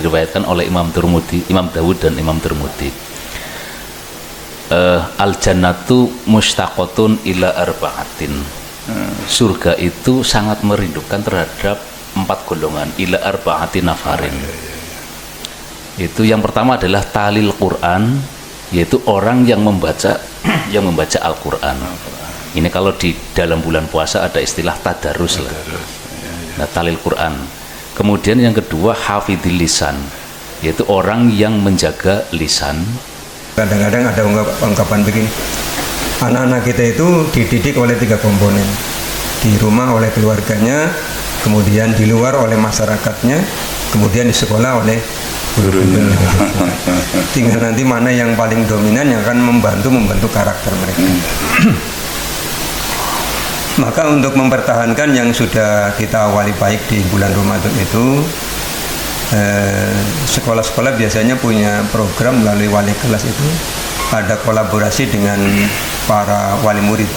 diriwayatkan oleh Imam Tirmidzi, Imam Dawud dan Imam Tirmidzi. Al jannatu mustaqotun ila arba'atin. Surga itu sangat merindukan terhadap 4 golongan, ila arba'atin nafarin. Itu yang pertama adalah talil Quran, yaitu orang yang membaca Al-Quran. Ini kalau di dalam bulan puasa ada istilah tadarus lah. Nah, talil Quran. Kemudian yang kedua hafidhil lisan, yaitu orang yang menjaga lisan. Kadang-kadang ada ungkapan begini, anak-anak kita itu dididik oleh 3 komponen, di rumah oleh keluarganya, kemudian di luar oleh masyarakatnya, kemudian di sekolah oleh gurunya. Tinggal nanti mana yang paling dominan yang akan membantu karakter mereka. Maka untuk mempertahankan yang sudah kita awali baik di bulan Ramadan itu, sekolah-sekolah biasanya punya program melalui wali kelas itu ada kolaborasi dengan para wali murid.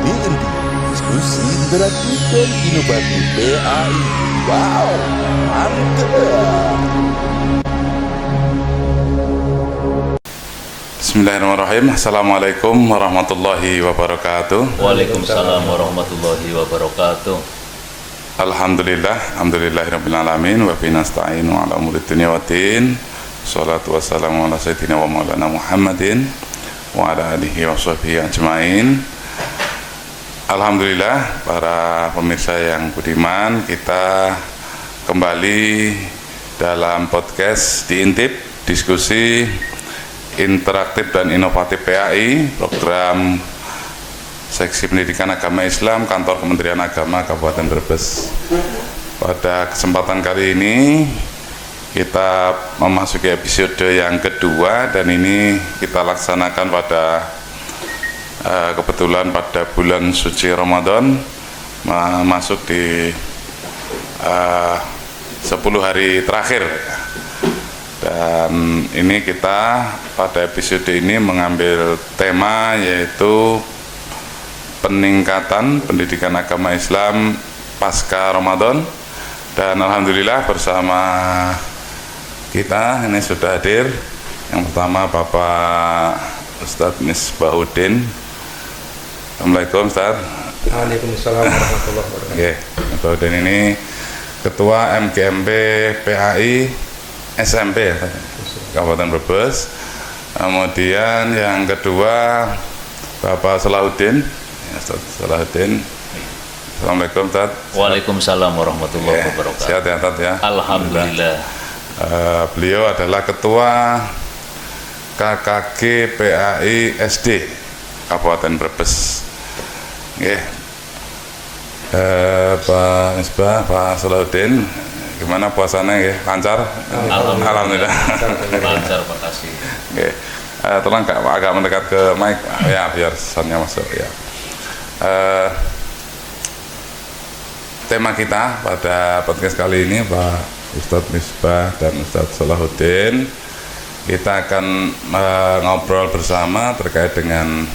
BND, diskusi interaktif dan inovatif PAI. Wow, mantap! Bismillahirrahmanirrahim. Assalamualaikum warahmatullahi wabarakatuh. Waalaikumsalam warahmatullahi wabarakatuh. Alhamdulillahirabbil alamin wa bihi nasta'inu ala umuri dunya waddin. Shalatu wassalamu ala sayyidina wa maulana Muhammadin wa ala alihi wa sahbihi ajmain. Alhamdulillah, para pemirsa yang budiman, kita kembali dalam podcast Diintip, diskusi interaktif dan inovatif PAI, program Seksi Pendidikan Agama Islam Kantor Kementerian Agama Kabupaten Brebes. Pada kesempatan kali ini kita memasuki episode yang kedua, dan ini kita laksanakan pada kebetulan pada bulan suci Ramadan, masuk di 10 hari terakhir. Dan ini kita pada episode ini mengambil tema yaitu peningkatan pendidikan agama Islam pasca Ramadan. Dan alhamdulillah bersama kita ini sudah hadir yang pertama Bapak Ustadz Misbahuddin. Assalamualaikum Ustadz. Waalaikumsalam warahmatullahi wabarakatuh. Oke, Misbahuddin ini Ketua MGMP PAI SMP ya, Kabupaten Brebes. Kemudian yang kedua Bapak Salahuddin, ya, Salahuddin. Assalamualaikum Ustaz. Waalaikumsalam warahmatullahi wabarakatuh. Sehat ya Ustaz ya. Alhamdulillah. Beliau adalah Ketua KKG PAI SD Kabupaten Brebes. Oke. Pak Misbah, Pak Salahuddin, gimana puasanya ya? Lancar? Alhamdulillah. Lancar, Pak kasih. Oke. Tolong agak mendekat ke mic ya biar soundnya masuk ya. Tema kita pada podcast kali ini Pak Ustadz Misbah dan Ustadz Salahuddin, kita akan ngobrol bersama terkait dengan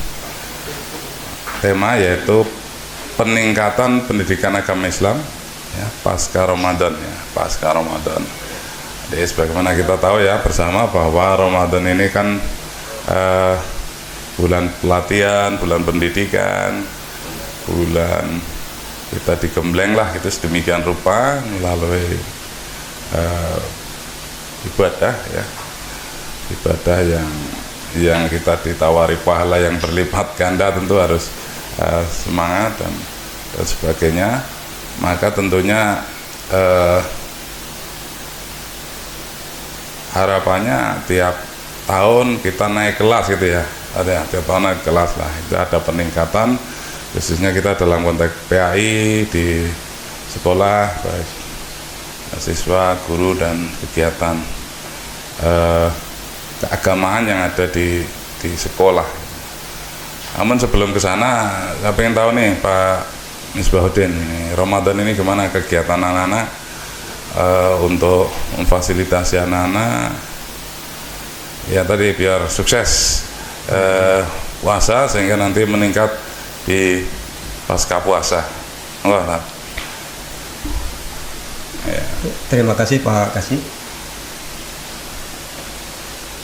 tema yaitu peningkatan pendidikan agama Islam ya, pasca Ramadan ya, pasca Ramadan. Jadi sebagaimana kita tahu ya bersama bahwa Ramadan ini kan bulan pelatihan, bulan pendidikan, bulan kita digembleng lah itu sedemikian rupa melalui ibadah ya, ibadah yang kita ditawari pahala yang berlipat ganda, tentu harus semangat dan sebagainya. Maka tentunya harapannya tiap tahun kita naik kelas gitu ya, ada tiap tahun naik kelas lah, itu ada peningkatan khususnya kita dalam konteks PAI di sekolah, baik siswa, guru dan kegiatan keagamaan yang ada di sekolah. Namun sebelum ke sana, saya pengen tahu nih Pak Misbahuddin, Ramadan ini gimana kegiatan anak-anak untuk memfasilitasi anak-anak ya tadi biar sukses puasa sehingga nanti meningkat di pasca puasa. Terima kasih Pak Kasih.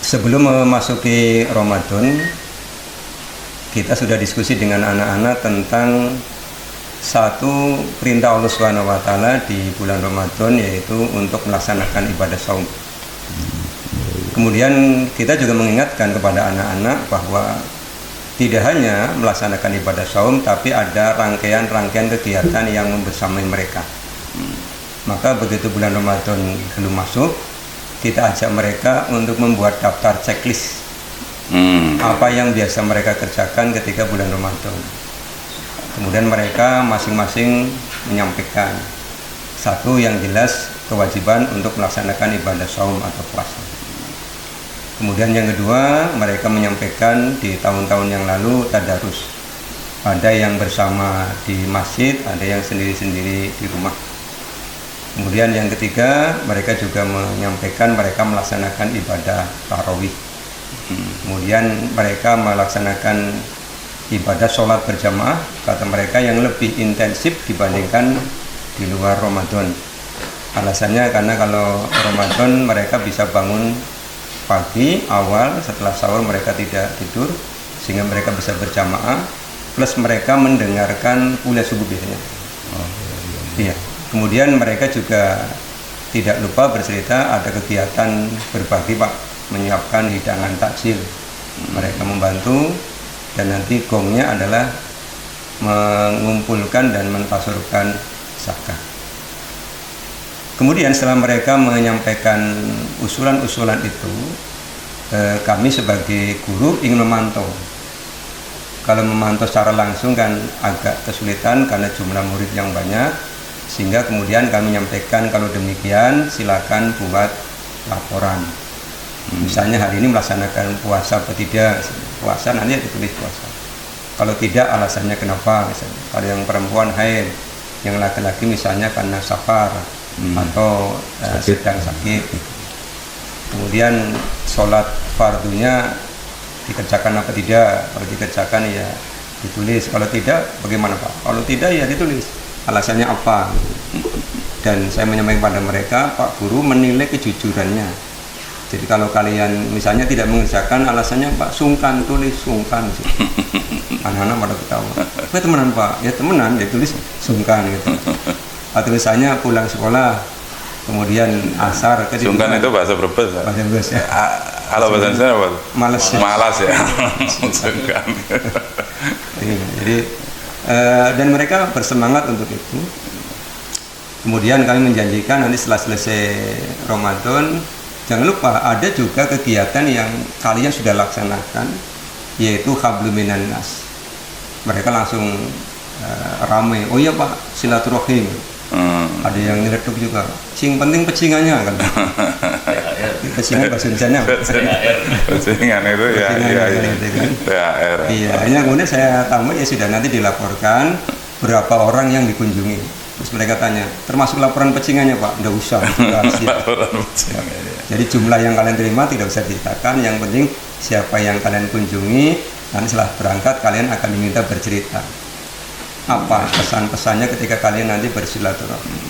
Sebelum memasuki Ramadan, kita sudah diskusi dengan anak-anak tentang satu perintah Allah Subhanahu wa taala di bulan Ramadan, yaitu untuk melaksanakan ibadah saum. Kemudian kita juga mengingatkan kepada anak-anak bahwa tidak hanya melaksanakan ibadah saum, tapi ada rangkaian-rangkaian kegiatan yang membersamai mereka. Maka begitu bulan Ramadan belum masuk, kita ajak mereka untuk membuat daftar checklist apa yang biasa mereka kerjakan ketika bulan Ramadan. Kemudian mereka masing-masing menyampaikan satu yang jelas kewajiban untuk melaksanakan ibadah saum atau puasa. Kemudian yang kedua, mereka menyampaikan di tahun-tahun yang lalu tadarus. Ada yang bersama di masjid, ada yang sendiri-sendiri di rumah. Kemudian yang ketiga, mereka juga menyampaikan mereka melaksanakan ibadah tarawih. Kemudian mereka melaksanakan ibadah sholat berjamaah, kata mereka yang lebih intensif dibandingkan di luar Ramadan. Alasannya karena kalau Ramadan mereka bisa bangun pagi awal, setelah sahur mereka tidak tidur, sehingga mereka bisa berjamaah, plus mereka mendengarkan kuliah subuh biasanya. Iya. Kemudian mereka juga tidak lupa bercerita ada kegiatan berbagi Pak, menyiapkan hidangan takjil. Mereka membantu, dan nanti gongnya adalah mengumpulkan dan mentasurkan zakat. Kemudian setelah mereka menyampaikan usulan-usulan itu, kami sebagai guru ingin memantau. Kalau memantau secara langsung kan agak kesulitan karena jumlah murid yang banyak, sehingga kemudian kami menyampaikan kalau demikian silakan buat laporan. Misalnya hari ini melaksanakan puasa atau tidak, puasa nanti ditulis puasa. Kalau tidak alasannya kenapa, misalnya kalau yang perempuan haid, yang laki-laki misalnya karena safar atau sedang sakit. Kemudian sholat fardunya dikerjakan apa tidak, kalau dikerjakan ya ditulis, kalau tidak bagaimana Pak, kalau tidak ya ditulis alasannya apa. Dan saya menyampaikan pada mereka, Pak Guru menilai kejujurannya. Jadi kalau kalian misalnya tidak mengerjakan alasannya Pak sungkan, tulis sungkan. Anak-anak pada ketawa, "Apa temenan Pak?" Ya temenan, dia tulis sungkan gitu. Atau tulisannya pulang sekolah, kemudian asar ke sungkan itu bahasa Brebes. Bahasa Brebes ya. Kalau bahasa Indonesia apa? Malas ya. Malas ya. Sungkan. Jadi dan mereka bersemangat untuk itu. Kemudian kami menjanjikan nanti setelah selesai Ramadan, jangan lupa ada juga kegiatan yang kalian sudah laksanakan, yaitu hablum minan nas. Mereka langsung ramai, oh iya Pak, silaturahim. Ada yang nyeletuk juga, sing penting pecingannya kan. Pecingan bahasa Indonesianya pecingan itu ya, THR. Iya, hanya kemudian saya tambah ya sudah nanti dilaporkan berapa orang yang dikunjungi. Terus mereka tanya, termasuk laporan pecingannya Pak? Nggak usah, Jadi jumlah yang kalian terima tidak usah diceritakan, yang penting siapa yang kalian kunjungi, nanti setelah berangkat kalian akan diminta bercerita apa pesan-pesannya ketika kalian nanti bersilaturahmi.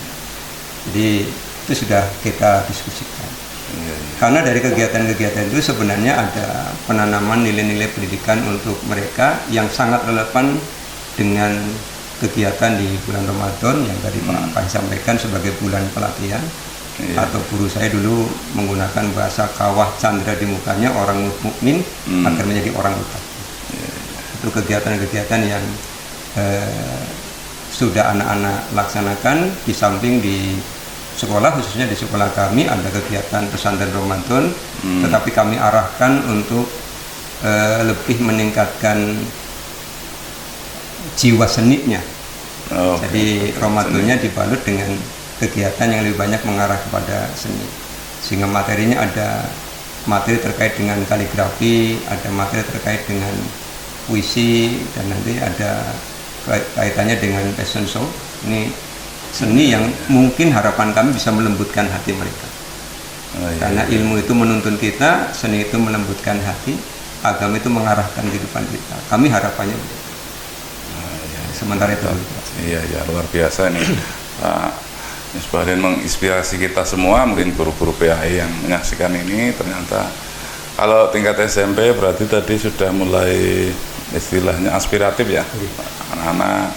Jadi itu sudah kita diskusikan. Karena dari kegiatan-kegiatan itu sebenarnya ada penanaman nilai-nilai pendidikan untuk mereka yang sangat relevan dengan kegiatan di bulan Ramadan yang tadi Pak sampaikan sebagai bulan pelatihan. Atau guru saya dulu menggunakan bahasa kawah candra di mukanya orang mukmin agar menjadi orang utama. Itu kegiatan-kegiatan yang sudah anak-anak laksanakan. Di samping di sekolah, khususnya di sekolah kami ada kegiatan pesantren Ramadan, tetapi kami arahkan untuk lebih meningkatkan jiwa seninya. Jadi Ramadannya dibalut dengan kegiatan yang lebih banyak mengarah kepada seni, sehingga materinya ada materi terkait dengan kaligrafi, ada materi terkait dengan puisi, dan nanti ada kaitannya dengan fashion show. Ini seni yang mungkin harapan kami bisa melembutkan hati mereka. Karena ilmu itu menuntun kita, seni itu melembutkan hati, agama itu mengarahkan kehidupan kita. Kami harapannya begitu. Sementara itu. Iya, luar biasa nih Pak Misbah. Misbah dan menginspirasi kita semua, mungkin guru-guru PAI yang menyaksikan ini. Ternyata kalau tingkat SMP berarti tadi sudah mulai istilahnya aspiratif ya, anak-anak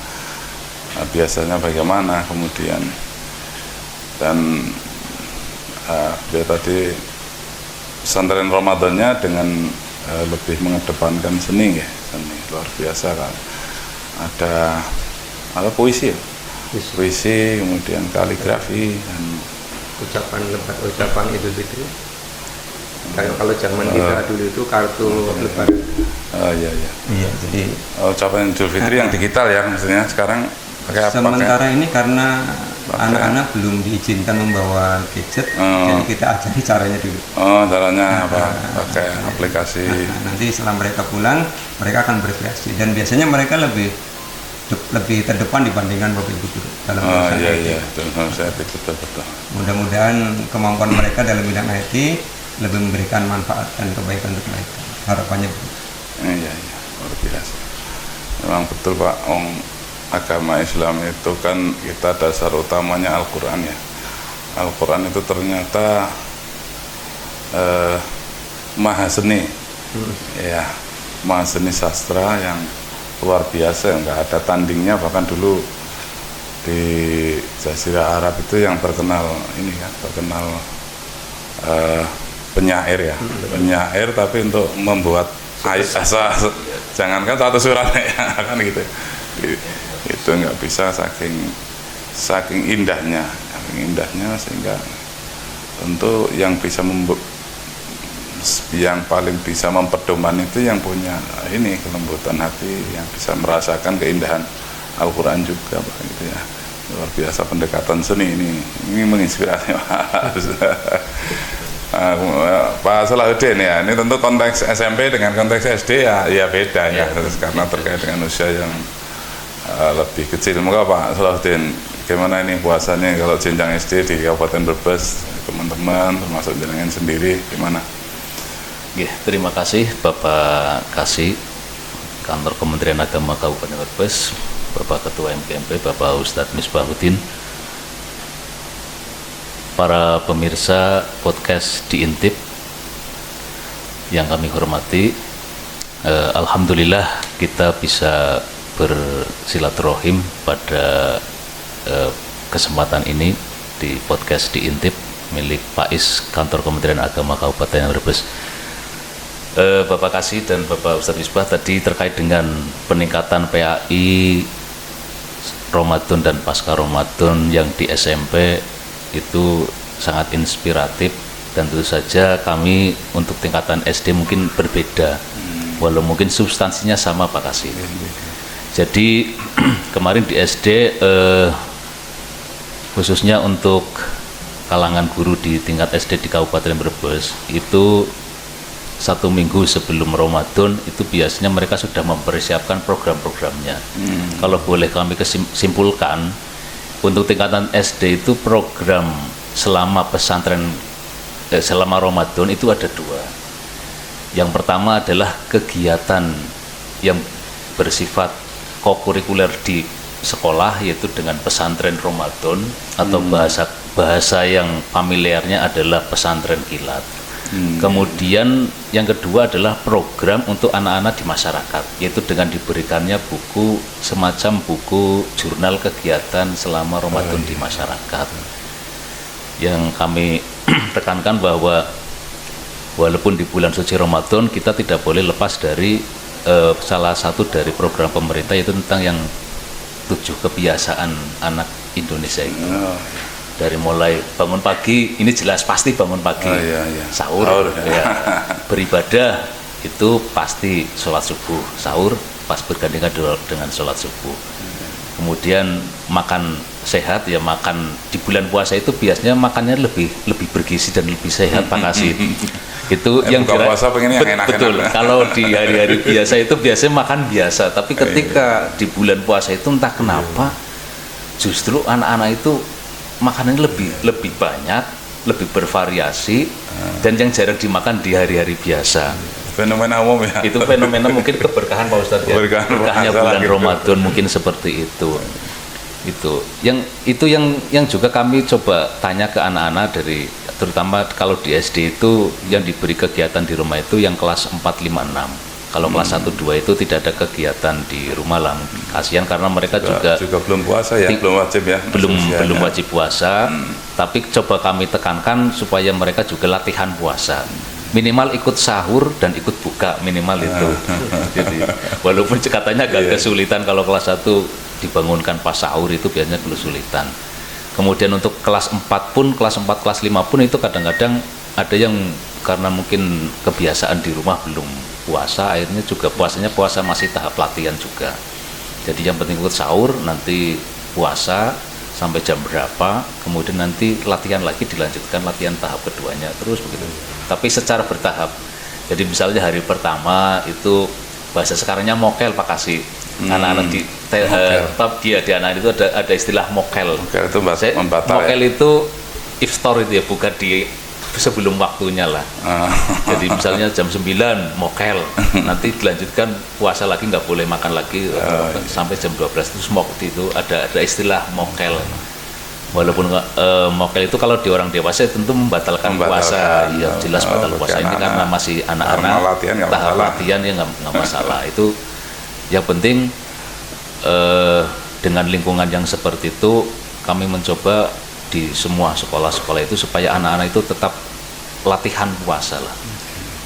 biasanya bagaimana, kemudian dan dia tadi pesantren Ramadannya dengan lebih mengedepankan seni ya, seni luar biasa kan. Ada puisi ya? Puisi, kemudian kaligrafi dan ucapan Idul Fitri. Kalau zaman kita dulu itu kartu lebaran. Oh iya. Iya, jadi Ucapan Idul Fitri yang digital ya, maksudnya sekarang pakai apa? sementara ini karena anak-anak belum diizinkan membawa gadget, jadi kita ajari caranya dulu. Oh, caranya apa? Pakai aplikasi. Nah, nanti setelah mereka pulang, mereka akan berkreasi dan biasanya mereka lebih terdepan dibandingkan bapak ibu guru dalam urusan IT. Iya, saya betul. Mudah-mudahan kemampuan mereka dalam bidang IT lebih memberikan manfaat dan kebaikan untuk mereka. Harapannya begitu. Iya, luar biasa. Memang betul Pak, agama Islam itu kan kita dasar utamanya Al-Quran ya. Al-Quran itu ternyata maha seni, ya, maha seni sastra yang luar biasa, nggak ada tandingnya. Bahkan dulu di Jazirah Arab itu yang terkenal ini kan, terkenal penyair ya, penyair tapi untuk membuat jangankan satu surat ya kan gitu, itu nggak bisa saking indahnya sehingga tentu yang bisa yang paling bisa mempedoman itu yang punya ini kelembutan hati, yang bisa merasakan keindahan Al-Quran juga Pak, gitu ya. Luar biasa pendekatan seni ini menginspirasi Pak Salahuddin ya. Ini tentu konteks SMP dengan konteks SD ya beda ya, karena terkait dengan usia yang lebih kecil. Moga Pak Salahuddin, gimana ini puasanya kalau jenjang SD di Kabupaten Brebes, teman-teman termasuk jenengan sendiri gimana? Terima kasih Bapak Kasih, Kantor Kementerian Agama Kabupaten Brebes, Bapak Ketua MKMP, Bapak Ustadz Misbahuddin, para pemirsa podcast Diintip yang kami hormati. Alhamdulillah kita bisa bersilaturahim pada kesempatan ini di podcast Diintip milik Pais Kantor Kementerian Agama Kabupaten Brebes. Bapak Kasih dan Bapak Ustadz Misbah tadi terkait dengan peningkatan PAI Ramadan dan pasca Ramadan yang di SMP itu sangat inspiratif, dan tentu saja kami untuk tingkatan SD mungkin berbeda, walau mungkin substansinya sama Pak Kasih. Jadi kemarin di SD khususnya untuk kalangan guru di tingkat SD di Kabupaten Brebes itu 1 minggu sebelum Ramadan itu biasanya mereka sudah mempersiapkan program-programnya. Kalau boleh kami simpulkan, untuk tingkatan SD itu program selama pesantren selama Ramadan itu ada 2. Yang pertama adalah kegiatan yang bersifat kokurikuler di sekolah, yaitu dengan pesantren Ramadan atau bahasa yang familiarnya adalah pesantren kilat. Kemudian yang kedua adalah program untuk anak-anak di masyarakat, yaitu dengan diberikannya buku semacam buku jurnal kegiatan selama Ramadan di masyarakat. Yang kami tekankan bahwa walaupun di bulan suci Ramadan kita tidak boleh lepas dari salah satu dari program pemerintah, yaitu tentang yang 7 kebiasaan anak Indonesia itu. Dari mulai bangun pagi, ini jelas pasti bangun pagi, sahur. Ya. Beribadah itu pasti sholat subuh, sahur pas bergandengan dengan sholat subuh. Kemudian makan sehat, ya makan di bulan puasa itu biasanya makannya lebih bergizi dan lebih sehat Pak Kasih. Itu yang buka puasa pengen yang enak-enak. Betul. Kalau di hari-hari biasa itu biasanya makan biasa, tapi ketika di bulan puasa itu entah kenapa justru anak-anak itu makanannya lebih banyak, lebih bervariasi, dan yang jarang dimakan di hari-hari biasa. Fenomena umum ya. Itu fenomena mungkin keberkahan Pak Ustadz ya. Berkahnya bulan Ramadan mungkin seperti itu. Yang juga kami coba tanya ke anak-anak dari, terutama kalau di SD itu yang diberi kegiatan di rumah itu yang kelas 4, 5, 6. Kalau kelas 1, 2 itu tidak ada kegiatan di rumah lah. Kasihan karena mereka juga belum puasa ya, belum wajib ya. belum wajib puasa. Tapi coba kami tekankan supaya mereka juga latihan puasa. Minimal ikut sahur dan ikut buka, minimal itu. Jadi walaupun katanya agak kesulitan kalau kelas 1 dibangunkan pas sahur, itu biasanya kesulitan. Kemudian untuk kelas 4 pun, kelas 4, kelas 5 pun itu kadang-kadang ada yang karena mungkin kebiasaan di rumah belum puasa, akhirnya juga puasanya puasa masih tahap latihan juga. Jadi yang penting ikut sahur, nanti puasa sampai jam berapa, kemudian nanti latihan lagi, dilanjutkan latihan tahap keduanya, terus begitu. Tapi secara bertahap. Jadi misalnya hari pertama itu bahasa sekarangnya mokel, Pak Kasih. Anak-anak di anak itu ada istilah mokel. Mokel itu membatal. Mokel ya? Itu iftar itu ya, bukan di sebelum waktunya lah. Jadi misalnya jam 9 mokel, nanti dilanjutkan puasa lagi, nggak boleh makan lagi sampai jam 12 itu itu ada istilah mokel. Walaupun mokel itu kalau di orang dewasa tentu membatalkan puasa, ya jelas batal puasa. Ini karena masih anak-anak tahap latihan ya nggak masalah. Itu yang penting dengan lingkungan yang seperti itu kami mencoba di semua sekolah-sekolah itu supaya anak-anak itu tetap latihan puasa lah,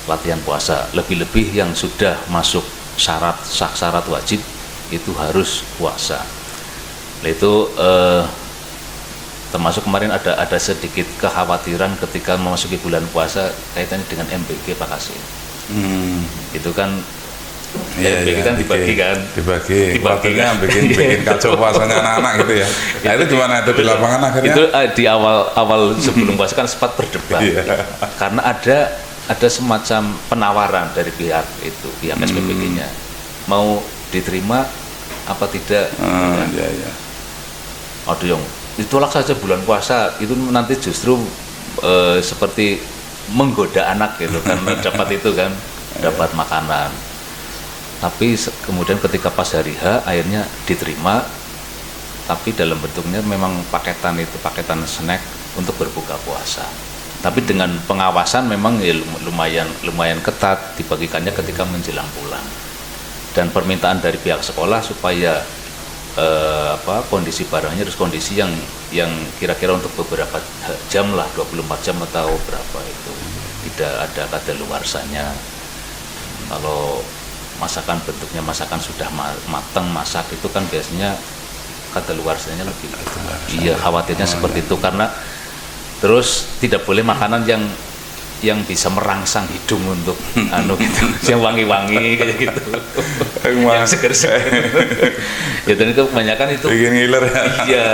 latihan puasa. Lebih-lebih yang sudah masuk syarat wajib itu harus puasa. Nah, itu termasuk kemarin ada sedikit kekhawatiran ketika memasuki bulan puasa kaitannya dengan MBG, Pak Kasih. Itu kan MBG kan dibagi waktunya bikin kacau puasanya anak-anak gitu ya. Nah, itu gimana itu di lapangan akhirnya? Itu di awal sebelum puasa kan sempat berdebat. Karena ada semacam penawaran dari pihak SPBG-nya. Mau diterima apa tidak? Ada yang ditolak saja bulan puasa, itu nanti justru seperti menggoda anak gitu karena dapat itu kan, dapat makanan. Tapi kemudian ketika pas hari H akhirnya diterima, tapi dalam bentuknya memang paketan snack untuk berbuka puasa. Tapi dengan pengawasan memang ya lumayan ketat, dibagikannya ketika menjelang pulang. Dan permintaan dari pihak sekolah supaya kondisi barangnya harus kondisi yang kira-kira untuk beberapa jam lah, 24 jam atau berapa itu. Tidak ada kadaluarsanya. Kalau masakan bentuknya masakan sudah matang masak itu kan biasanya kadaluarsanya lebih. Iya, khawatirnya seperti itu karena terus tidak boleh makanan yang bisa merangsang hidung untuk gitu, yang wangi-wangi kayak gitu. Yang seger-seger. Ya dan itu kebanyakan itu bikin ngiler ya.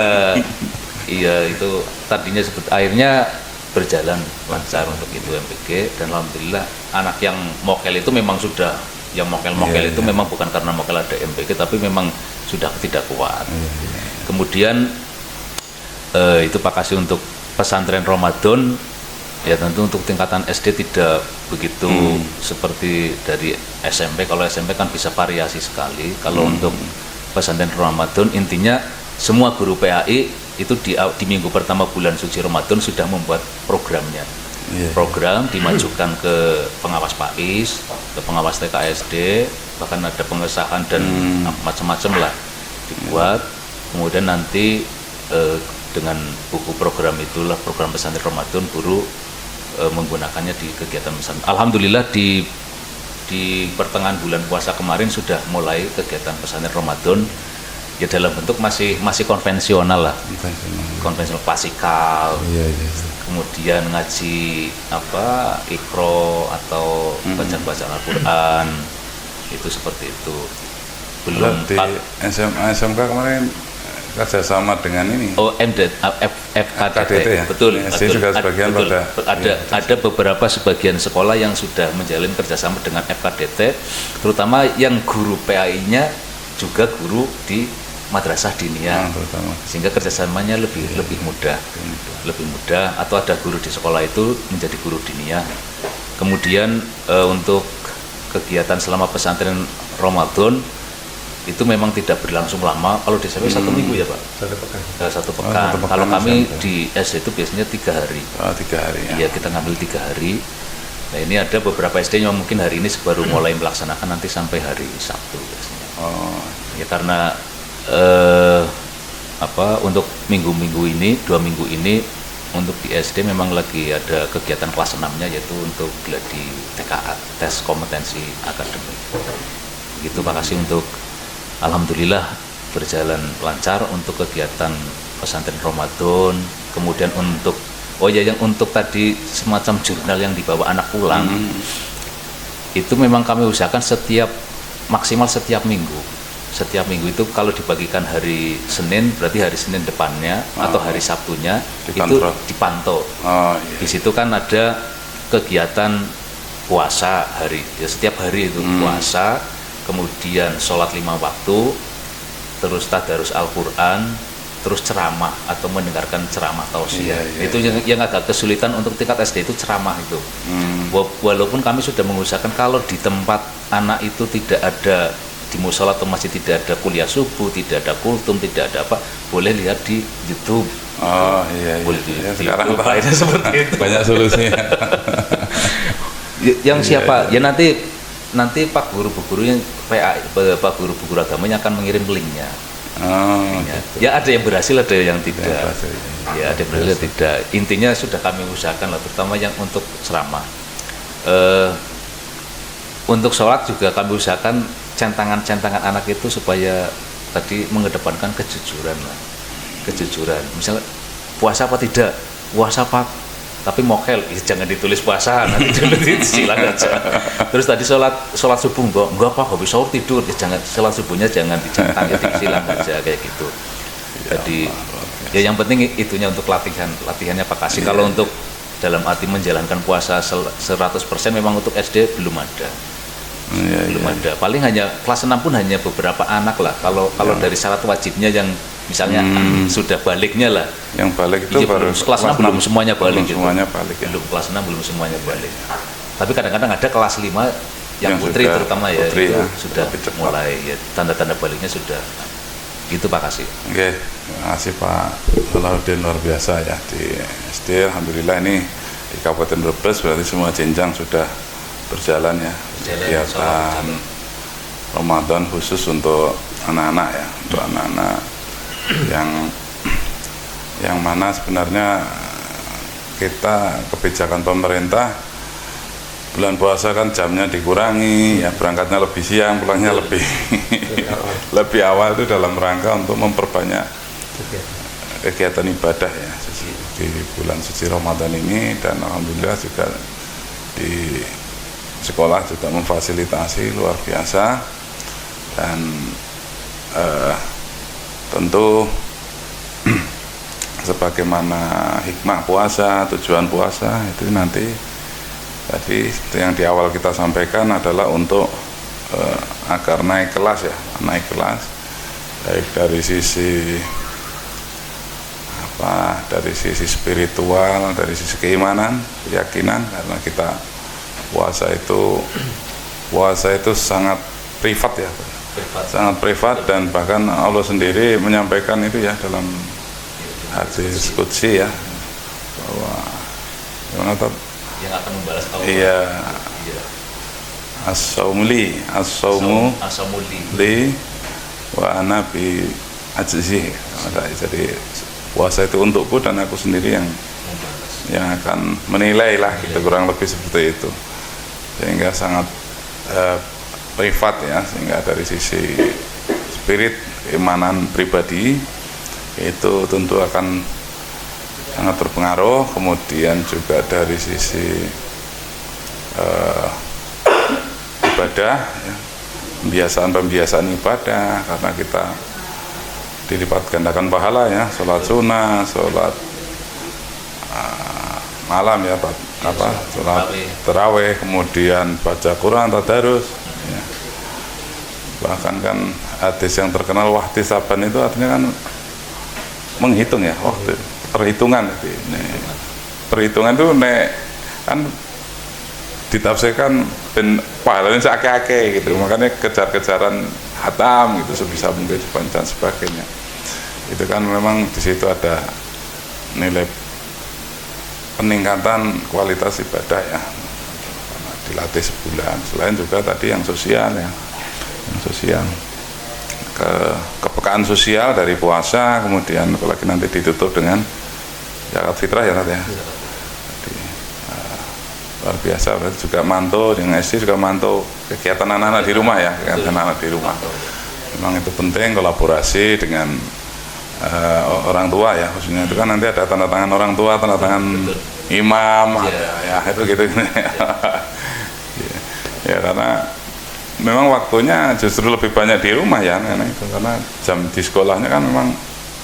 Iya itu tadinya akhirnya berjalan lancar untuk itu MBG, dan alhamdulillah anak yang mokel itu memang sudah itu memang bukan karena mokel ada MBG, tapi memang sudah tidak kuat. Kemudian itu Pak Kasih untuk pesantren Ramadan, ya tentu untuk tingkatan SD tidak begitu seperti dari SMP. Kalau SMP kan bisa variasi sekali. Kalau untuk pesantren Ramadan intinya semua guru PAI itu di minggu pertama bulan suci Ramadan sudah membuat programnya. Program dimajukan ke pengawas PAIS, ke pengawas TKSD, bahkan ada pengesahan dan macam-macam lah dibuat. Kemudian nanti dengan buku program itulah program pesantren Ramadan guru menggunakannya di kegiatan pesantren. Alhamdulillah di pertengahan bulan puasa kemarin sudah mulai kegiatan pesantren Ramadan. Ya dalam bentuk masih konvensional lah, konvensional klasikal. Kemudian ngaji Iqra atau bacaan Al-Quran, itu seperti itu. Belum di SMA SMK kemarin kerjasama dengan ini. FKDT ya? Betul. Juga sebagian betul. Ada beberapa sebagian sekolah yang sudah menjalin kerjasama dengan FKDT, terutama yang guru PAI-nya juga guru di madrasah diniyah, sehingga kerjasamanya lebih mudah, atau ada guru di sekolah itu menjadi guru diniyah. Kemudian untuk kegiatan selama pesantren Ramadan itu memang tidak berlangsung lama. Kalau di SMP 1 minggu ya Pak? 1 pekan. Kalau kami di SD itu biasanya 3 hari. 3 hari ya. Iya, kita ngambil 3 hari. Nah ini ada beberapa SD yang mungkin hari ini baru mulai melaksanakan, nanti sampai hari Sabtu biasanya. Ya karena untuk minggu-minggu ini, 2 minggu ini untuk di SD memang lagi ada kegiatan kelas 6-nya, yaitu untuk gladi TKA, tes kompetensi akademik. Begitu Pak Kasih. Untuk alhamdulillah berjalan lancar untuk kegiatan pesantren Ramadan. Kemudian untuk yang untuk tadi semacam jurnal yang dibawa anak pulang, itu memang kami usahakan maksimal setiap minggu. Setiap minggu itu kalau dibagikan hari Senin, berarti hari Senin depannya atau hari Sabtunya itu dipantau. Di situ kan ada kegiatan puasa setiap hari itu puasa, kemudian sholat 5 waktu, terus tadarus Al-Quran, terus ceramah atau mendengarkan ceramah tausiah. Itu yang agak kesulitan untuk tingkat SD itu ceramah itu. Walaupun kami sudah mengusahakan kalau di tempat anak itu tidak ada, di musola atau masjid tidak ada kuliah subuh, tidak ada kultum, tidak ada apa, boleh lihat di YouTube. Boleh di sekarang YouTube, itu seperti itu. Banyak solusinya. Yang siapa? Ya nanti Pak Guru yang PA, Pak Guru agamanya akan mengirim linknya. Ya ada yang berhasil, ada yang tidak. Ya ada yang berhasil, tidak. Intinya sudah kami usahakan lah, terutama yang untuk ceramah. Untuk sholat juga kami usahakan centangan anak itu supaya tadi mengedepankan kejujuran lah. Kejujuran. Misalnya puasa apa tidak? Puasa Pak, tapi mokel, jangan ditulis puasa, nanti dulu silakan aja. Terus tadi sholat subuh enggak Pak, habis sahur tidur, jangan, sholat subuhnya jangan dicentang, silakan aja kayak gitu. Jadi ya yang penting itunya untuk latihannya Pak Kasih. Kalau untuk dalam arti menjalankan puasa 100% memang untuk SD belum ada. Belum ada. Paling hanya kelas 6 pun hanya beberapa anak lah. Kalau dari syarat wajibnya yang misalnya sudah baliknya lah. Yang balik itu baru kelas 6 belum semuanya balik gitu. Semuanya balik ya. Belum kelas 6 belum semuanya balik. Tapi kadang-kadang ada kelas 5 yang putri terutama ya, putri, itu ya, sudah mulai ya, tanda-tanda baliknya sudah. Gitu Pak Kasih. Oke, terima kasih Pak Salahuddin, luar biasa ya di SD. Alhamdulillah ini di Kabupaten Brebes berarti semua jenjang sudah berjalan ya. Kegiatan Ramadan khusus untuk anak-anak ya, untuk anak-anak yang mana sebenarnya kita kebijakan pemerintah bulan puasa kan jamnya dikurangi ya, berangkatnya lebih siang, pulangnya lebih awal itu dalam rangka untuk memperbanyak kegiatan ibadah ya di bulan suci Ramadan ini. Dan alhamdulillah juga di sekolah juga memfasilitasi luar biasa. Dan tentu sebagaimana hikmah puasa, tujuan puasa itu nanti tadi yang di awal kita sampaikan adalah untuk agar naik kelas ya, naik kelas baik dari sisi dari sisi spiritual, dari sisi keimanan, keyakinan, karena kita puasa itu sangat privat ya, sangat privat. Dan bahkan Allah sendiri menyampaikan itu ya dalam hadis qudsi ya, bahwa yang akan membalas Allah. Iya. As-saumu li wa ana bi ajzi. Jadi puasa itu untukku dan aku sendiri yang akan menilai lah gitu, kurang lebih seperti itu. Sehingga sangat privat ya, sehingga dari sisi spirit keimanan pribadi itu tentu akan sangat terpengaruh. Kemudian juga dari sisi ibadah ya, pembiasaan ibadah, karena kita dilipat gandakan pahala ya, sholat sunnah, sholat malam ya, sholat tarawih, kemudian baca Quran, tadarus ya. Bahkan kan hadis yang terkenal wahtisaban itu artinya kan menghitung ya, waktu perhitungan. Perhitungan itu kan ditafsirkan ben pahalanya seake-ake gitu. Makanya kejar-kejaran hatam gitu sebisa mungkin dan sebagainya. Itu kan memang di situ ada nilai peningkatan kualitas ibadah ya, dilatih sebulan. Selain juga tadi yang sosial ya, yang sosial, kepekaan sosial dari puasa, kemudian apalagi nanti ditutup dengan zakat fitrah ya nanti ya. Jadi, luar biasa. Berarti juga mantau dengan SD juga mantau kegiatan anak-anak di rumah ya, kegiatan anak di rumah. Memang itu penting, kolaborasi dengan orang tua ya, khususnya itu kan nanti ada tanda tangan orang tua, tanda tangan imam, ya itu gitu. Ya karena memang waktunya justru lebih banyak di rumah ya, karena jam di sekolahnya kan memang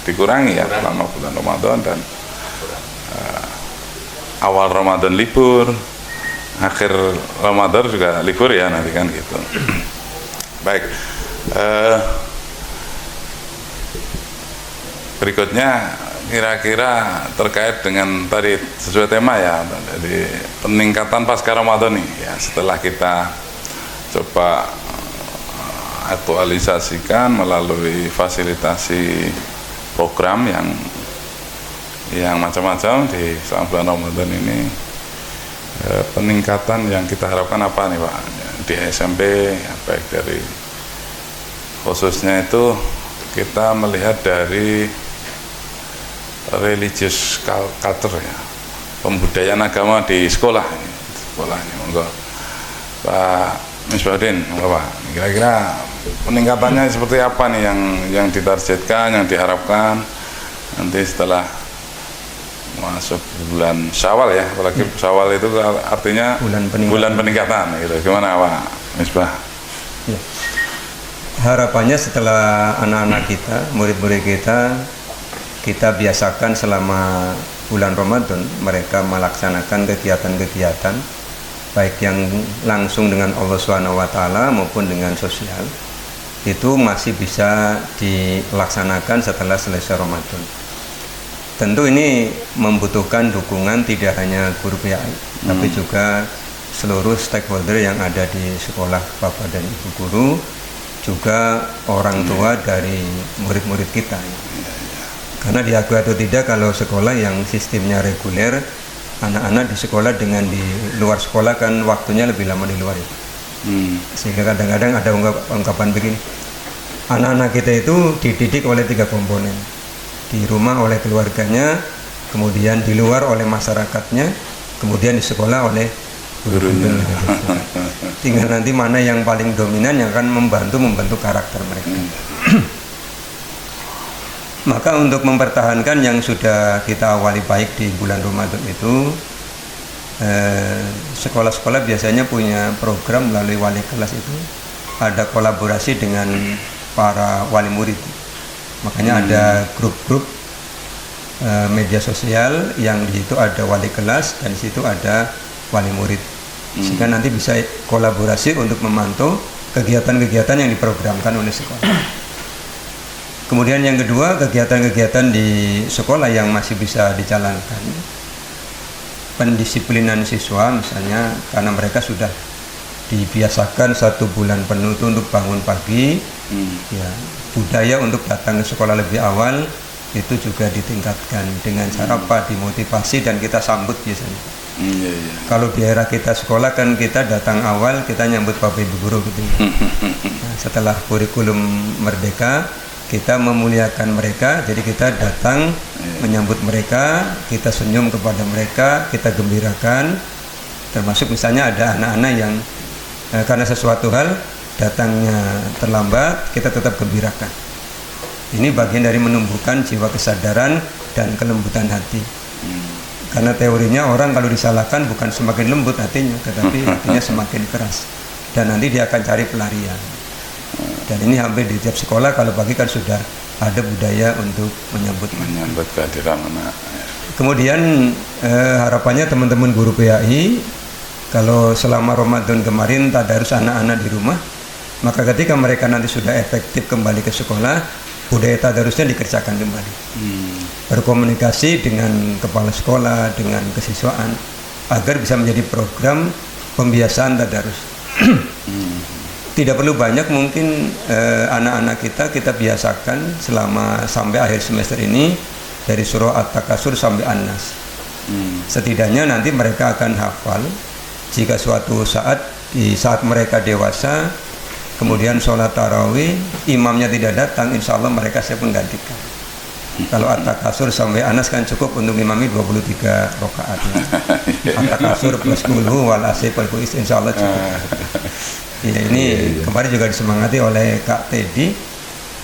dikurangi ya selama bulan Ramadan dan awal Ramadan libur, akhir Ramadan juga libur ya nanti kan gitu. Baik. Berikutnya kira-kira terkait dengan tadi sesuai tema ya, jadi peningkatan pasca Ramadan nih ya, setelah kita coba aktualisasikan melalui fasilitasi program yang macam-macam di selama bulan Ramadan ini, peningkatan yang kita harapkan apa nih Pak di SMP ya, baik dari khususnya itu kita melihat dari religious culture ya, pembudayaan agama di sekolah ini monggo Pak Misbahuddin, monggo Pak, kira-kira peningkatannya seperti apa nih yang ditargetkan, yang diharapkan nanti setelah masuk bulan Syawal ya, apalagi Syawal itu artinya bulan peningkatan gitu. Gimana Pak Misbah? Ya. Harapannya setelah anak-anak kita, murid-murid kita biasakan selama bulan Ramadan mereka melaksanakan kegiatan-kegiatan baik yang langsung dengan Allah SWT maupun dengan sosial, itu masih bisa dilaksanakan setelah selesai Ramadan. Tentu ini membutuhkan dukungan tidak hanya guru PAI, tapi juga seluruh stakeholder yang ada di sekolah, Bapak dan Ibu guru, juga orang tua dari murid-murid kita. Karena diakui atau tidak, kalau sekolah yang sistemnya reguler, anak-anak di sekolah dengan di luar sekolah kan waktunya lebih lama di luar itu. Sehingga kadang-kadang ada ungkapan begini, anak-anak kita itu dididik oleh 3 komponen, di rumah oleh keluarganya, kemudian di luar oleh masyarakatnya, kemudian di sekolah oleh gurunya. Tinggal nanti mana yang paling dominan yang akan membantu karakter mereka. Maka untuk mempertahankan yang sudah kita awali baik di bulan Ramadan itu, sekolah-sekolah biasanya punya program melalui wali kelas itu, ada kolaborasi dengan para wali murid. Makanya ada grup-grup media sosial yang di situ ada wali kelas dan di situ ada wali murid. Sehingga nanti bisa kolaborasi untuk memantau kegiatan-kegiatan yang diprogramkan oleh sekolah. Kemudian yang kedua, kegiatan-kegiatan di sekolah yang masih bisa dijalankan, pendisiplinan siswa misalnya, karena mereka sudah dibiasakan 1 bulan penuh itu untuk bangun pagi, ya, budaya untuk datang ke sekolah lebih awal itu juga ditingkatkan dengan cara apa, dimotivasi dan kita sambut biasanya. Kalau di era kita sekolah kan kita datang awal, kita nyambut Bapak Ibu guru gitu. Nah, setelah kurikulum merdeka, kita memuliakan mereka, jadi kita datang menyambut mereka, kita senyum kepada mereka, kita gembirakan. Termasuk misalnya ada anak-anak yang karena sesuatu hal datangnya terlambat, kita tetap gembirakan. Ini bagian dari menumbuhkan jiwa kesadaran dan kelembutan hati. Karena teorinya orang kalau disalahkan bukan semakin lembut hatinya, tetapi hatinya semakin keras. Dan nanti dia akan cari pelarian. Dan ini hampir di tiap sekolah kalau pagi kan sudah ada budaya untuk menyambut kehadiran anak. Kemudian harapannya teman-teman guru PAI, kalau selama Ramadan kemarin tadarus anak-anak di rumah, maka ketika mereka nanti sudah efektif kembali ke sekolah, budaya tadarusnya dikerjakan kembali. Berkomunikasi dengan kepala sekolah, dengan kesiswaan, agar bisa menjadi program pembiasaan tadarus. Tidak perlu banyak, mungkin anak-anak kita biasakan selama sampai akhir semester ini dari surah At-Takasur sampai An-Nas. Setidaknya nanti mereka akan hafal. Jika suatu saat di saat mereka dewasa, kemudian sholat tarawih, imamnya tidak datang, insya Allah mereka saya menggantikan. Kalau At-Takasur sampai Anas kan cukup untuk imami 23 rakaat. At-Takasur plus kulhu wal asif wal kuis, insya Allah cukup. Ya, ini kemarin juga disemangati oleh Kak Teddy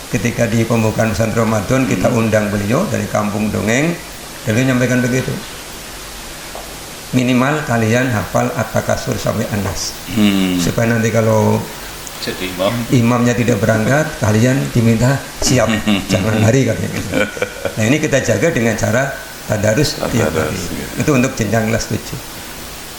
ketika di pembukaan pesantren Ramadan, kita undang beliau dari Kampung Dongeng. Beliau menyampaikan begitu, minimal kalian hafal At-Takasur sampai Anas, supaya nanti kalau Jadi imam. imamnya tidak berangkat, kalian diminta siap, jangan lari katanya gitu. Nah, ini kita jaga dengan cara tadarus tiap hari. Itu untuk jenjang kelas 7.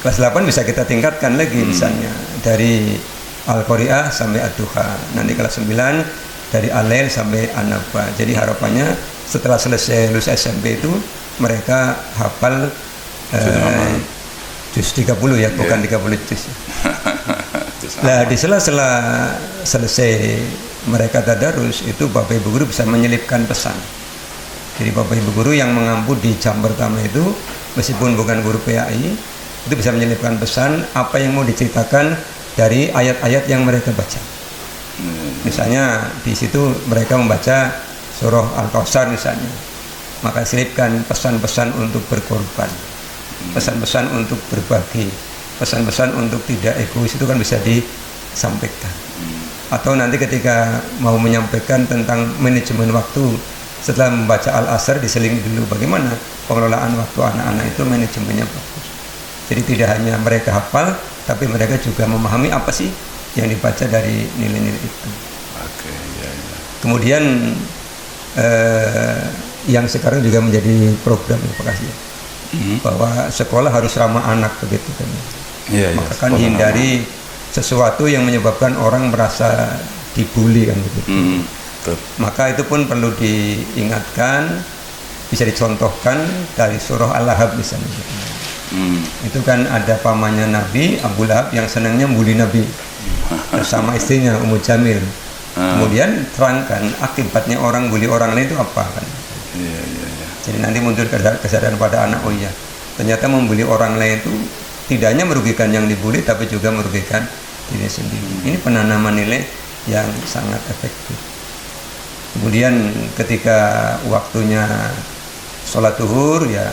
Kelas 8 bisa kita tingkatkan lagi, misalnya dari Al-Qari'ah sampai Ad-Duha. Nanti kelas 9 dari Al-Lail sampai An-Naba. Jadi harapannya setelah selesai lulus SMP itu mereka hafal juz 30 ya, bukan 30 juz. Nah, di sela-sela selesai mereka tadarus itu Bapak Ibu guru bisa menyelipkan pesan. Jadi Bapak Ibu guru yang mengampu di jam pertama itu, meskipun bukan guru PAI, itu bisa menyelipkan pesan apa yang mau diceritakan dari ayat-ayat yang mereka baca. Misalnya di situ mereka membaca surah Al-Kautsar misalnya, maka selipkan pesan-pesan untuk berkorban, pesan-pesan untuk berbagi, pesan-pesan untuk tidak egois, itu kan bisa disampaikan. Atau nanti ketika mau menyampaikan tentang manajemen waktu, setelah membaca Al-Asr diselingi dulu bagaimana pengelolaan waktu anak-anak itu manajemennya bagus. Jadi tidak hanya mereka hafal, tapi mereka juga memahami apa sih yang dibaca dari nilai-nilai itu. Oke, ya. Kemudian yang sekarang juga menjadi program ya, Pak Kasih, bahwa sekolah harus ramah anak begitu kan. Maka kan hindari sesuatu yang menyebabkan orang merasa dibully kan begitu. Maka itu pun perlu diingatkan, bisa dicontohkan dari surah Al-Lahab misalnya. Itu kan ada pamannya Nabi, Abu Lahab, yang senangnya bully Nabi bersama istrinya Ummu Jamil. Kemudian terangkan akibatnya orang bully orang lain itu apa kan. Jadi nanti muncul kesadaran pada anak, oh iya, ternyata membuli orang lain itu tidak hanya merugikan yang dibully, tapi juga merugikan diri sendiri. Ini penanaman nilai yang sangat efektif. Kemudian ketika waktunya sholat zuhur ya,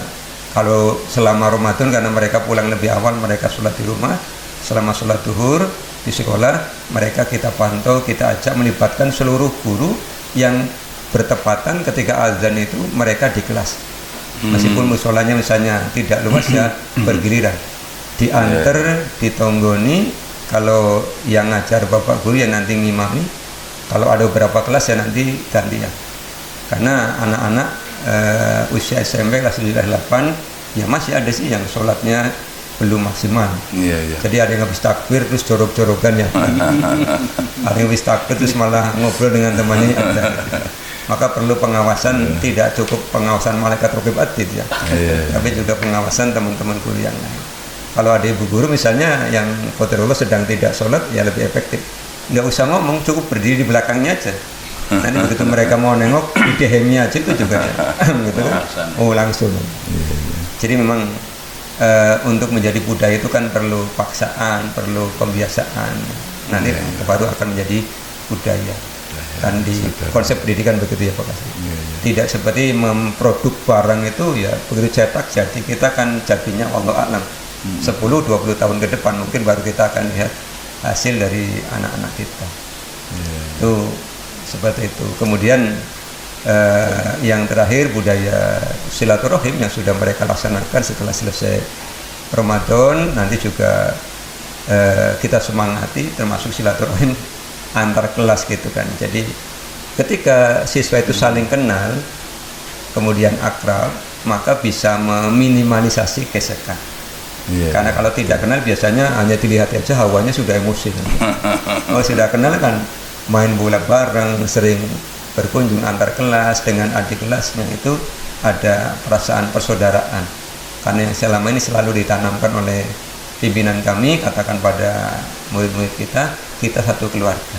kalau selama Ramadan karena mereka pulang lebih awal, mereka sholat di rumah. Selama sholat zuhur di sekolah, mereka kita pantau, kita ajak melibatkan seluruh guru yang bertepatan ketika azan itu mereka di kelas. Meskipun musolanya misalnya tidak luas ya, bergiliran. Diantar, ditonggoni, kalau yang ngajar bapak guru ya nanti ngimami. Kalau ada beberapa kelas ya nanti gantian. Karena anak-anak usia SMP kelas 8 ya masih ada sih yang sholatnya belum maksimal. Jadi ada yang habis takbir terus jorok-jorokan ya. Ada yang habis takbir terus malah ngobrol dengan temannya ada. Maka perlu pengawasan, tidak cukup pengawasan malaikat raqib atid ya. Tapi juga pengawasan teman-teman guru yang lain. Kalau ada ibu guru misalnya yang qadarullah sedang tidak sholat ya lebih efektif. Nggak usah ngomong, cukup berdiri di belakangnya aja. Nanti begitu mereka mau nengok, idehemnya aja itu juga gitu kan. Oh langsung. Jadi memang untuk menjadi budaya itu kan perlu paksaan, perlu pembiasaan. Nanti baru akan menjadi budaya. Kan di konsep pendidikan begitu ya Pak Kasih. Tidak seperti memproduk barang itu ya begitu cetak jadi, kita kan jadinya wallahu a'lam 10-20 tahun ke depan mungkin baru kita akan lihat hasil dari anak-anak kita. Itu seperti itu. Kemudian yang terakhir budaya silaturahim yang sudah mereka laksanakan setelah selesai Ramadan, nanti juga kita semangati termasuk silaturahim antar kelas gitu kan. Jadi ketika siswa itu saling kenal kemudian akrab, maka bisa meminimalisasi gesekan. Karena kalau tidak kenal biasanya hanya dilihat aja hawanya sudah emosi kan. Oh sudah kenal kan main bola bareng, sering berkunjung antar kelas dengan adik kelasnya, itu ada perasaan persaudaraan. Karena yang selama ini selalu ditanamkan oleh pimpinan kami, katakan pada murid-murid kita, kita satu keluarga,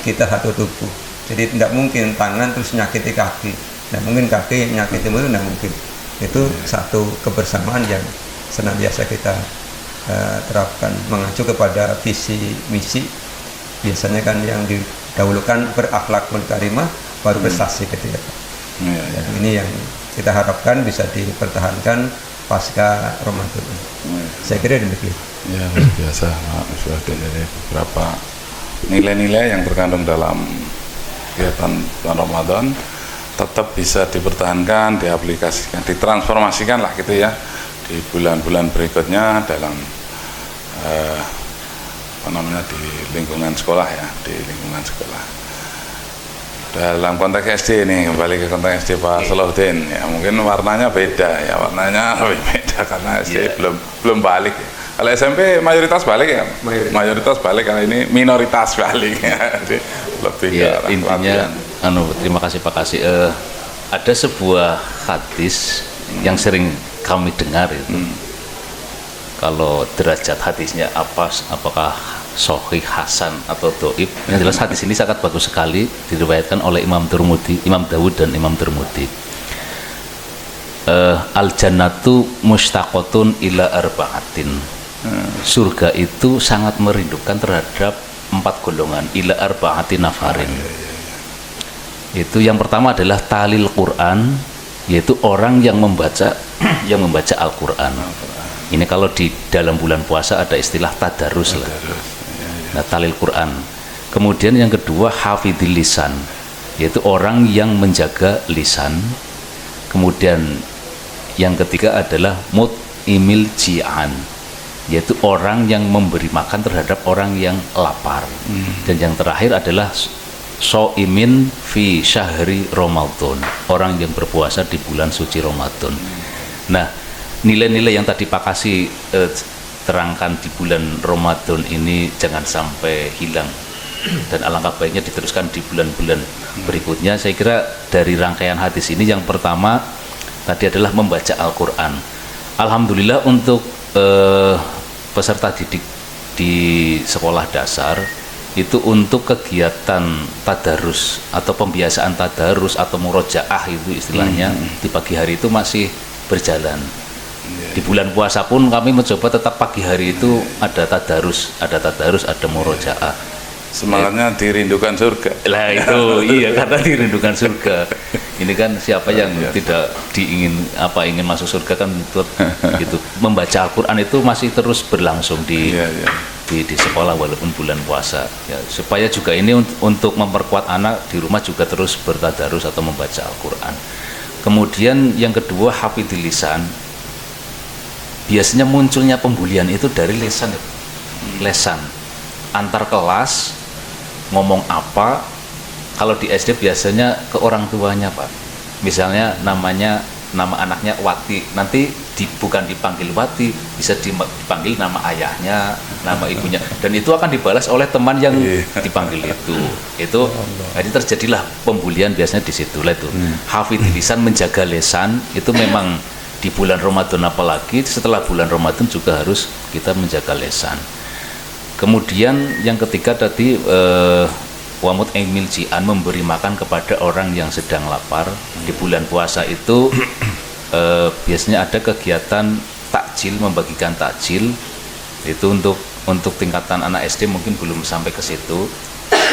kita satu tubuh. Jadi tidak mungkin tangan terus nyakiti kaki, tidak mungkin kaki nyakiti mulut, tidak mungkin. Itu satu kebersamaan yang senantiasa kita terapkan, mengacu kepada visi misi. Biasanya kan yang didahulukan berakhlakul karimah, baru prestasi gitu ya Pak. Dan ini yang kita harapkan bisa dipertahankan pasca Ramadan. Saya kira demikian. Ya, luar biasa Pak Misbah. Dari beberapa nilai-nilai yang terkandung dalam kegiatan bulan Ramadan tetap bisa dipertahankan, diaplikasikan, ditransformasikan lah gitu ya di bulan-bulan berikutnya dalam di lingkungan sekolah ya, di lingkungan sekolah. Dalam konteks SD ini, kembali ke konteks SD Pak Salahuddin ya, mungkin warnanya beda ya, warnanya lebih beda karena SD belum balik ya. Kalau SMP mayoritas balik ya, mayoritas balik, karena ini minoritas balik ya. Jadi lebih ya, ke intinya terima kasih Pak Kasih. Ada sebuah hadis yang sering kami dengar itu, kalau derajat hadisnya apakah sahih, hasan atau dhaif, yang jelas hadis ini sangat bagus sekali, diriwayatkan oleh Imam Tirmidzi, Imam Dawud dan Imam Tirmidzi. Al jannatu mustaqotun ila arba'atin. Surga itu sangat merindukan terhadap 4 golongan, ila arba'atin nafarin. Itu yang pertama adalah talil Quran, yaitu orang yang membaca Al-Quran. Ini kalau di dalam bulan puasa ada istilah tadarus lah. Nah, talil Quran. Kemudian yang kedua hafidhil lisan, yaitu orang yang menjaga lisan. Kemudian yang ketiga adalah mut'imil ji'an, yaitu orang yang memberi makan terhadap orang yang lapar. Dan yang terakhir adalah so'imin fi syahri Ramadan, orang yang berpuasa di bulan suci Ramadan. Nah, nilai-nilai yang tadi Pak Kasih terangkan di bulan Ramadan ini jangan sampai hilang, dan alangkah baiknya diteruskan di bulan-bulan berikutnya. Saya kira dari rangkaian hadis ini yang pertama tadi adalah membaca Al-Quran. Alhamdulillah untuk peserta didik di sekolah dasar itu untuk kegiatan tadarus atau pembiasaan tadarus atau murojaah itu istilahnya di pagi hari itu masih berjalan. Di bulan puasa pun kami mencoba tetap pagi hari itu ada tadarus, ada murojaah. Semangatnya dirindukan surga. Lah itu iya, karena dirindukan surga. Ini kan siapa yang tidak ingin masuk surga kan gitu. Membaca Al-Qur'an itu masih terus berlangsung di sekolah walaupun bulan puasa. Ya, supaya juga ini untuk memperkuat anak di rumah juga terus bertadarus atau membaca Al-Qur'an. Kemudian yang kedua hafidhil lisan. Biasanya munculnya pembulian itu dari lesan. Lesan antar kelas ngomong apa, kalau di SD biasanya ke orang tuanya Pak, misalnya nama anaknya Wati, nanti bukan dipanggil Wati, bisa dipanggil nama ayahnya, nama ibunya, dan itu akan dibalas oleh teman yang dipanggil itu jadi terjadilah pembulian biasanya di situ lah itu. Hafidhil lisan, menjaga lesan itu memang di bulan Ramadan, apalagi setelah bulan Ramadan juga harus kita menjaga lesan. Kemudian yang ketiga tadi wamut emil ji'an, memberi makan kepada orang yang sedang lapar. Di bulan puasa itu biasanya ada kegiatan takjil, membagikan takjil. Itu untuk tingkatan anak SD mungkin belum sampai ke situ.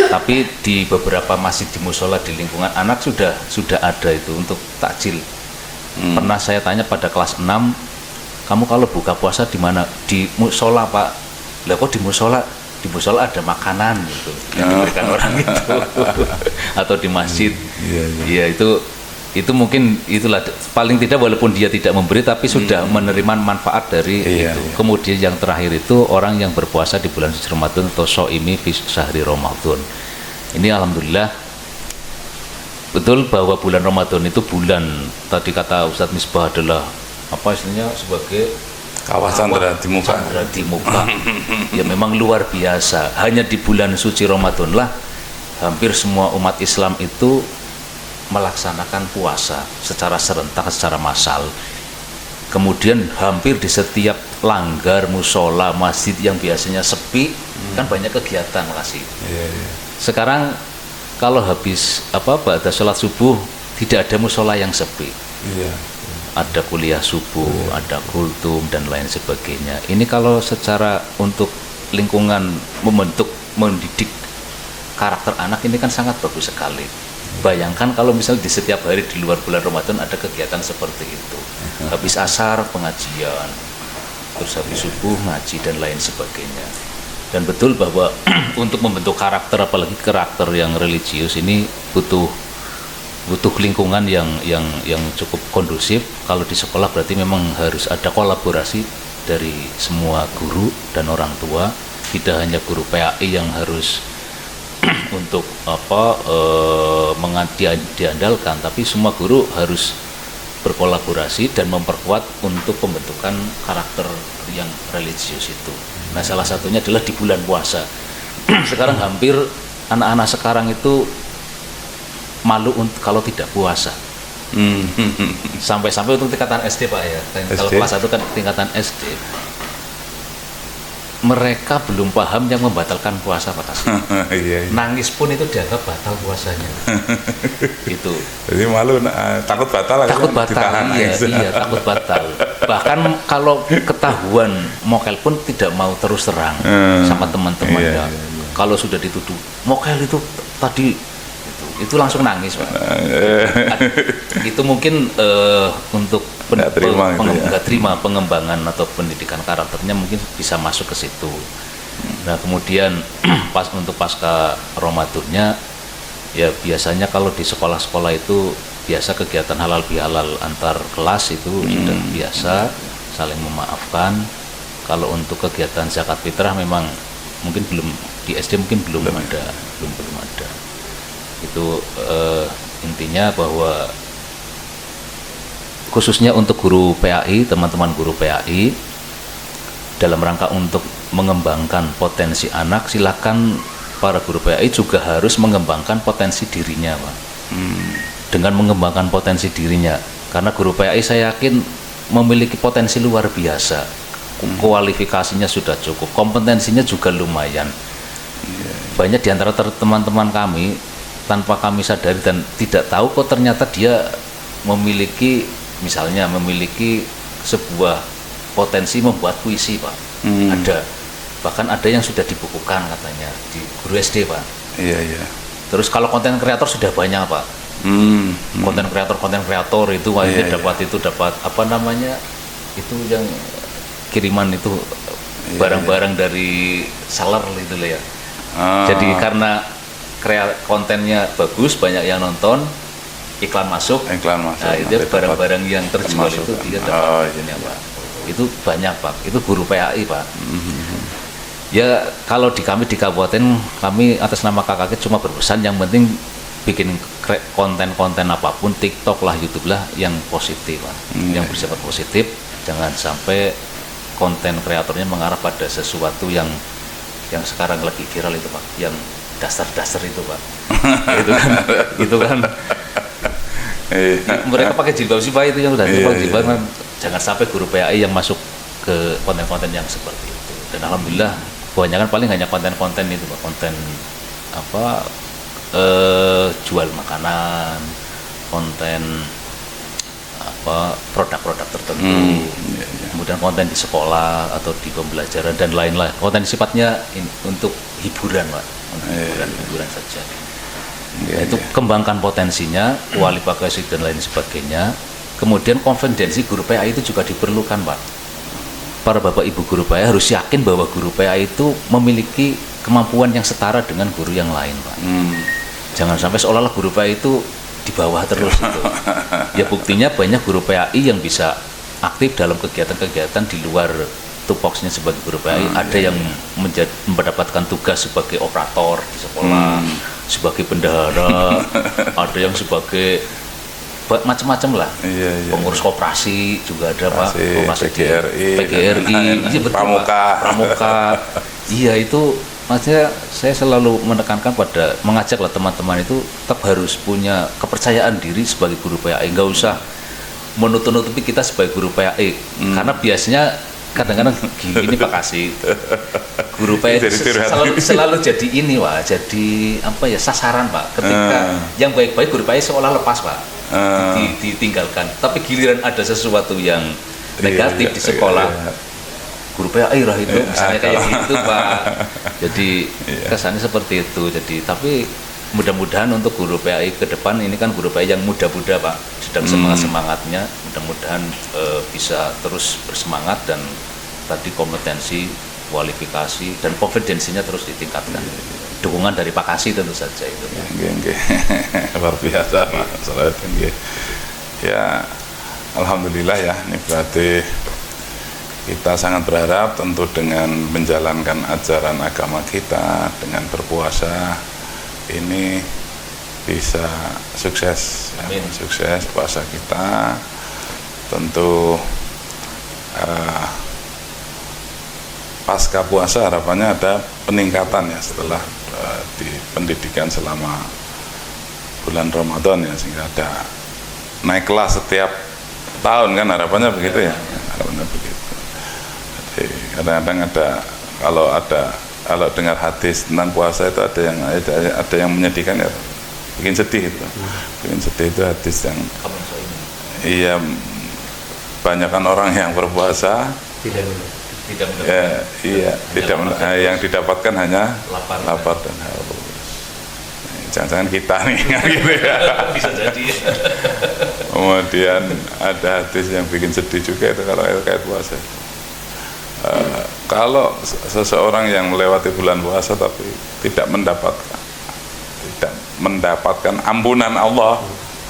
Tapi di beberapa masjid di musola di lingkungan anak sudah ada itu untuk takjil. Pernah saya tanya pada kelas 6, kamu kalau buka puasa di mana? Di musola Pak. Lah kok di musola ada makanan gitu yang diberikan orang itu atau di masjid. Iya, itu mungkin itulah paling tidak walaupun dia tidak memberi tapi sudah menerima manfaat dari itu. Kemudian yang terakhir itu orang yang berpuasa di bulan suci Ramadan atau shaimi fi syahri Ramadan. Ini alhamdulillah betul bahwa bulan Ramadan itu bulan, tadi kata Ustadz Misbah adalah apa istilahnya, sebagai kawasan di muka. Ya memang luar biasa. Hanya di bulan suci Ramadan lah hampir semua umat Islam itu melaksanakan puasa secara serentak, secara massal. Kemudian hampir di setiap langgar, musola, masjid yang biasanya sepi kan banyak kegiatan kasih. Iya, iya. Sekarang kalau habis pada sholat subuh tidak ada musola yang sepi. Iya. Ada kuliah subuh, ada kultum dan lain sebagainya. Ini kalau secara untuk lingkungan membentuk, mendidik karakter anak ini kan sangat bagus sekali. Bayangkan kalau misalnya di setiap hari di luar bulan Ramadan ada kegiatan seperti itu. Habis asar pengajian, terus habis subuh ngaji dan lain sebagainya. Dan betul bahwa untuk membentuk karakter, apalagi karakter yang religius ini butuh lingkungan yang cukup kondusif. Kalau di sekolah berarti memang harus ada kolaborasi dari semua guru dan orang tua, tidak hanya guru PAI yang harus untuk diandalkan, tapi semua guru harus berkolaborasi dan memperkuat untuk pembentukan karakter yang religius itu. Nah, salah satunya adalah di bulan puasa. Sekarang hampir anak-anak sekarang itu malu kalau tidak puasa. Sampai-sampai untuk tingkatan SD Pak ya. Kalau kelas 1 kan tingkatan SD. Mereka belum paham yang membatalkan puasa Pak Kasih. Iya, iya. Nangis pun itu dianggap batal puasanya. Itu. Jadi malu, takut batal. Takut kan? batal, Ditahan nangis. iya takut batal. Bahkan kalau ketahuan mokel pun tidak mau terus terang sama teman-temannya. Iya, iya. Kalau sudah dituduh mokel itu tadi itu langsung nangis Pak. Itu mungkin untuk nggak terima pengembangan atau pendidikan karakternya mungkin bisa masuk ke situ. Nah kemudian untuk pasca Ramadannya ya biasanya kalau di sekolah-sekolah itu biasa kegiatan halal bihalal antar kelas itu sudah biasa saling memaafkan. Kalau untuk kegiatan zakat fitrah memang mungkin belum di SD mungkin belum ada. Itu intinya bahwa khususnya untuk guru PAI, teman-teman guru PAI dalam rangka untuk mengembangkan potensi anak, silakan para guru PAI juga harus mengembangkan potensi dirinya Pak. Dengan mengembangkan potensi dirinya, karena guru PAI saya yakin memiliki potensi luar biasa, kualifikasinya sudah cukup, kompetensinya juga lumayan. Banyak di antara teman-teman kami tanpa kami sadari dan tidak tahu kok ternyata dia memiliki sebuah potensi membuat puisi Pak. Ada, bahkan ada yang sudah dibukukan katanya di guru SD Pak. Iya. Terus kalau konten kreator sudah banyak Pak. Konten kreator itu dapat apa namanya itu yang kiriman itu barang-barang dari seller itu ya. Jadi karena kontennya bagus, banyak yang nonton, iklan masuk. Nah, itu barang-barang yang terjual itu dia dapat Pak. Itu banyak Pak. Itu guru PAI Pak. Ya kalau kami di kabupaten, kami atas nama KKK cuma berpesan yang penting bikin konten-konten apapun, TikTok lah, YouTube lah yang positif Pak. Yang bersifat positif, jangan sampai konten kreatornya mengarah pada sesuatu yang sekarang lagi viral itu Pak, yang dasar-dasar itu Pak. itu kan mereka pakai jilbab sih Pak, itu yang udah pakai jilbab kan. Jangan sampai guru PAI yang masuk ke konten-konten yang seperti itu. Dan alhamdulillah kebanyakan paling hanya konten-konten itu Pak, konten jual makanan, konten produk-produk tertentu, kemudian konten di sekolah atau di pembelajaran dan lain-lain. Konten sifatnya untuk hiburan Pak, hiburan saja. Itu kembangkan potensinya, kualifikasi dan lain sebagainya. Kemudian kompetensi guru PAI itu juga diperlukan Pak. Para bapak ibu guru PAI harus yakin bahwa guru PAI itu memiliki kemampuan yang setara dengan guru yang lain Pak. Jangan sampai seolah-olah guru PAI itu di bawah terus itu. Ya buktinya banyak guru PAI yang bisa aktif dalam kegiatan-kegiatan di luar tupoksnya sebagai guru PAI. Ada yang mendapatkan tugas sebagai operator di sekolah, sebagai bendahara, ada yang sebagai macam-macam lah. Pengurus koperasi juga ada Pak, PGRI, pramuka. Iya itu maksudnya saya selalu menekankan pada mengajaklah teman-teman itu tetap harus punya kepercayaan diri sebagai guru PAI. Nggak usah menutup-nutupi kita sebagai guru PAI, karena biasanya kadang-kadang gini Pak Kasih, guru PAI Jadi curhat. selalu jadi ini Pak, jadi apa ya, sasaran Pak. Ketika yang baik-baik guru PAI seolah lepas Pak, ditinggalkan. Tapi giliran ada sesuatu yang negatif di sekolah, guru PAI lah itu, misalnya kayak gitu Pak. Jadi kesannya seperti itu. Jadi tapi mudah-mudahan untuk guru PAI ke depan ini kan guru PAI yang muda-muda Pak, sedang semangat-semangatnya, mudah-mudahan bisa terus bersemangat dan tadi kompetensi, kualifikasi dan kompetensinya terus ditingkatkan. Dukungan dari Pak Kasih tentu saja itu. Nggih. Luar biasa Pak Salahuddin nggih. Ya alhamdulillah ya, ini berarti kita sangat berharap tentu dengan menjalankan ajaran agama kita, dengan berpuasa ini bisa sukses. Amin. Sukses puasa kita. Tentu pasca puasa harapannya ada peningkatan ya setelah di pendidikan selama bulan Ramadan ya, sehingga ada naik kelas setiap tahun kan, harapannya begitu ya, harapannya begitu. Jadi kadang-kadang kalau dengar hadis tentang puasa itu ada yang menyedihkan ya, bikin sedih itu, bikin sedih itu hadis yang iya, banyakkan orang yang berpuasa yang didapatkan hanya lapar dan haus. Jangan-jangan kita nih kan gitu ya. Bisa jadi. Kemudian ada hadis yang bikin sedih juga itu kalau kayak puasa. Kalau seseorang yang melewati bulan puasa tapi tidak mendapatkan ampunan Allah,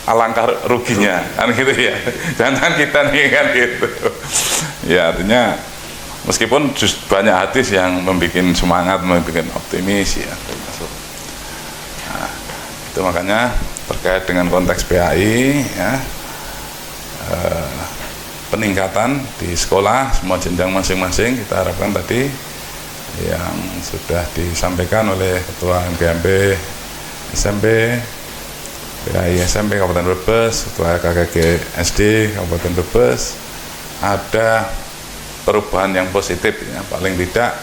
alangkah ruginya kan gitu ya. Jangan kita nih kan gitu. Ya artinya meskipun banyak hadis yang membuat semangat, membuat optimis ya termasuk. Nah, itu makanya terkait dengan konteks PAI ya, peningkatan di sekolah semua jenjang masing-masing kita harapkan tadi yang sudah disampaikan oleh Ketua MGMP SMP, PAI SMP Kabupaten Brebes, Ketua KKG SD Kabupaten Brebes, ada perubahan yang positif ya, paling tidak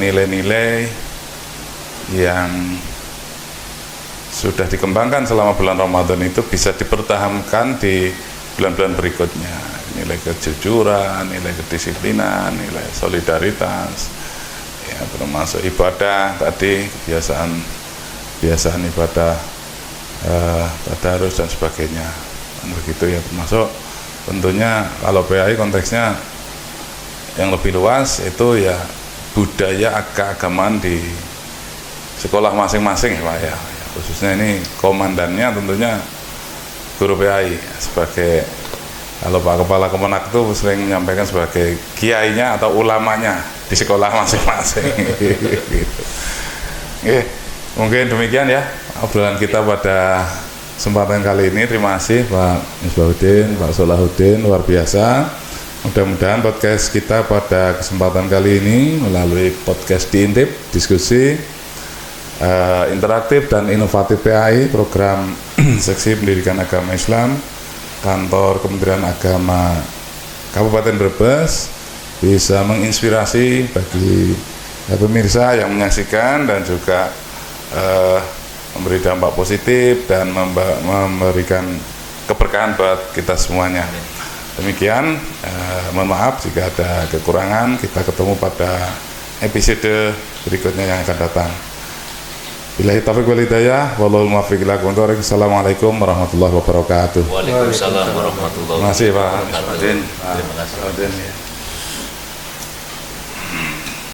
nilai-nilai yang sudah dikembangkan selama bulan Ramadan itu bisa dipertahankan di bulan-bulan berikutnya. Nilai kejujuran, nilai kedisiplinan, nilai solidaritas ya, termasuk ibadah tadi, kebiasaan ibadah tadarus dan sebagainya dan begitu ya, termasuk tentunya kalau PAI konteksnya yang lebih luas itu ya budaya keagamaan di sekolah masing-masing Pak ya. Khususnya ini komandannya tentunya guru PAI sebagai, kalau Pak Kepala Kemenak itu sering menyampaikan sebagai kiainya atau ulamanya di sekolah masing-masing. Gitu. Mungkin demikian ya obrolan kita pada kesempatan kali ini. Terima kasih Pak Misbahuddin, Pak Salahuddin, luar biasa. Mudah-mudahan podcast kita pada kesempatan kali ini melalui podcast Diintip, diskusi interaktif dan inovatif PAI, program seksi pendidikan agama Islam, kantor Kementerian Agama Kabupaten Brebes, bisa menginspirasi bagi pemirsa yang menyaksikan dan juga memberi dampak positif dan memberikan keberkahan buat kita semuanya. Demikian, mohon maaf jika ada kekurangan. Kita ketemu pada episode berikutnya yang akan datang. Billahi taufiq wal hidayah, wallahul muwaffiq ila aqwamit thoriq. Assalamualaikum warahmatullahi wabarakatuh. Waalaikumsalam warahmatullahi wabarakatuh. Terima kasih Pak. Terima kasih.